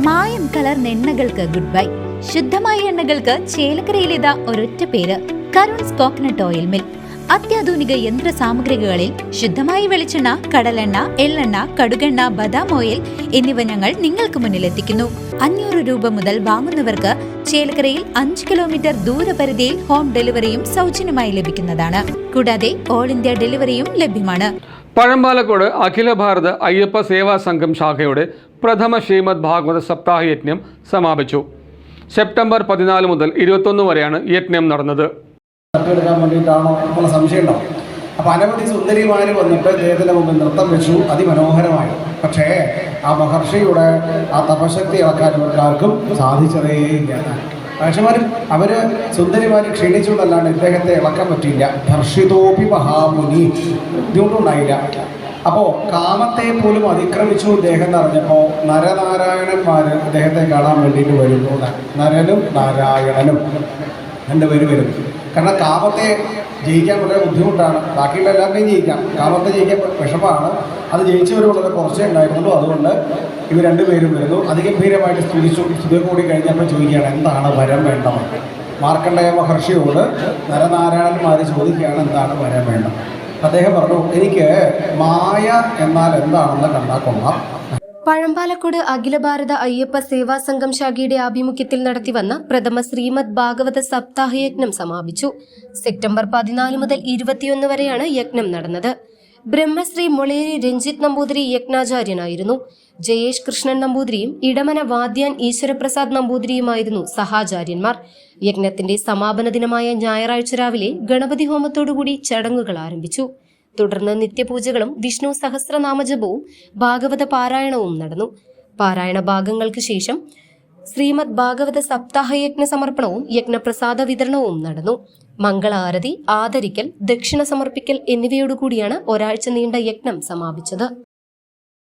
മായം കലർന്ന എണ്ണകൾക്ക് good bye. ശുദ്ധമായ എണ്ണകൾക്ക് ചേലക്കരയിലേതാ ഒരൊറ്റ പേര്, കരുൺസ് കോക്കനട്ട് ഓയിൽ മിൽ. അത്യാധുനിക യന്ത്ര സാമഗ്രികളിൽ ശുദ്ധമായ വെളിച്ചെണ്ണ, കടലെണ്ണ, എള്ളെണ്ണ, കടുകെണ്ണ, ബദാം ഓയിൽ എന്നിവ ഞങ്ങൾ നിങ്ങൾക്ക് മുന്നിലെത്തിക്കുന്നു. 500 രൂപ മുതൽ വാങ്ങുന്നവർക്ക് ചേലക്കരയിൽ 5 കിലോമീറ്റർ ദൂരപരിധിയിൽ ഹോം ഡെലിവറിയും സൗജന്യമായി ലഭിക്കുന്നതാണ്. കൂടാതെ ഓൾ ഇന്ത്യ ഡെലിവറിയും ലഭ്യമാണ്. പഴമ്പാലക്കോട് അഖില ഭാരത അയ്യപ്പ സേവാ സംഘം ശാഖയുടെ പ്രഥമ ശ്രീമദ് ഭാഗവത സപ്താഹ യജ്ഞം സമാപിച്ചു. സെപ്റ്റംബർ 14 മുതൽ 21 വരെയാണ് യജ്ഞം നടന്നത്. തട്ടിയെടുക്കാൻ വേണ്ടിയിട്ടാണോ എന്നുള്ള സംശയം ഉണ്ടാവും. അപ്പോൾ അനവധി സുന്ദരിമാർ വന്നിട്ട് അദ്ദേഹത്തിൻ്റെ മുമ്പിൽ നൃത്തം വെച്ചു, അതിമനോഹരമായി. പക്ഷേ ആ മഹർഷിയുടെ ആ തപശക്തി ഇളക്കാൻ ഇവർക്കാർക്കും സാധിച്ചതേയില്ല. മനുഷ്യന്മാരും അവർ സുന്ദരിമാർ ക്ഷീണിച്ചുകൊണ്ടല്ലാണ്ട് ഇദ്ദേഹത്തെ ഇളക്കാൻ പറ്റിയില്ല. ഹർഷിതോപി മഹാമുനി, ബുദ്ധിമുട്ടുണ്ടായില്ല. അപ്പോൾ കാമത്തെ പോലും അതിക്രമിച്ചു ഇദ്ദേഹം എന്ന് അറിഞ്ഞപ്പോൾ നരനാരായണന്മാർ ഇദ്ദേഹത്തെ കാണാൻ വേണ്ടിയിട്ട് വരുന്നു. നരനും നാരായണനും രണ്ടുപേര് വരും. കാരണം കാമത്തെ ജയിക്കാൻ വളരെ ബുദ്ധിമുട്ടാണ്. ബാക്കിയുള്ള എല്ലാവരുടെയും ജയിക്കാം, കാമത്തെ ജയിക്കാൻ വിഷമമാണ്. അത് ജയിച്ചവർ വളരെ കുറച്ചേ ഉണ്ടായിരുന്നുള്ളൂ. അതുകൊണ്ട് ഇവർ രണ്ടുപേരും വരുന്നു. അതിഗംഭീരമായിട്ട് സ്തുതി കൂടി കഴിഞ്ഞപ്പോൾ ചോദിക്കുകയാണ്, എന്താണ് വരം വേണ്ടത്? മാർക്കണ്ഡേയ മഹർഷിയോട് നരനാരായണന്മാർ ചോദിക്കുകയാണ്, എന്താണ് വരം വേണ്ടത്? അദ്ദേഹം പറഞ്ഞു, എനിക്ക് മായ എന്നാൽ എന്താണെന്ന് കണ്ടാൽ കൊള്ളാം. പഴമ്പാലക്കോട് അഖില ഭാരത അയ്യപ്പ സേവാ സംഘം ശാഖയുടെ ആഭിമുഖ്യത്തിൽ നടത്തിവന്ന പ്രഥമ ശ്രീമദ് ഭാഗവത സപ്താഹ യജ്ഞം സമാപിച്ചു. സെപ്റ്റംബർ 14 മുതൽ 21 വരെയാണ് യജ്ഞം നടന്നത്. ബ്രഹ്മശ്രീ മൊളേരി രഞ്ജിത്ത് നമ്പൂതിരി യജ്ഞാചാര്യനായിരുന്നു. ജയേഷ് കൃഷ്ണൻ നമ്പൂതിരിയും ഇടമന വാദ്യാൻ ഈശ്വരപ്രസാദ് നമ്പൂതിരിയുമായിരുന്നു സഹാചാര്യന്മാർ. യജ്ഞത്തിന്റെ സമാപന ദിനമായ ഞായറാഴ്ച രാവിലെ ഗണപതി ഹോമത്തോടുകൂടി ചടങ്ങുകൾ ആരംഭിച്ചു. തുടർന്ന് നിത്യപൂജകളും വിഷ്ണു സഹസ്രനാമജപവും ഭാഗവത പാരായണവും നടന്നു. പാരായണ ഭാഗങ്ങൾക്ക് ശേഷം ശ്രീമദ് ഭാഗവത സപ്താഹയജ്ഞ സമർപ്പണവും യജ്ഞപ്രസാദ വിതരണവും നടന്നു. മംഗളാരതി, ആദരിക്കൽ, ദക്ഷിണ സമർപ്പിക്കൽ എന്നിവയോടുകൂടിയാണ് ഒരാഴ്ച നീണ്ട യജ്ഞം സമാപിച്ചത്.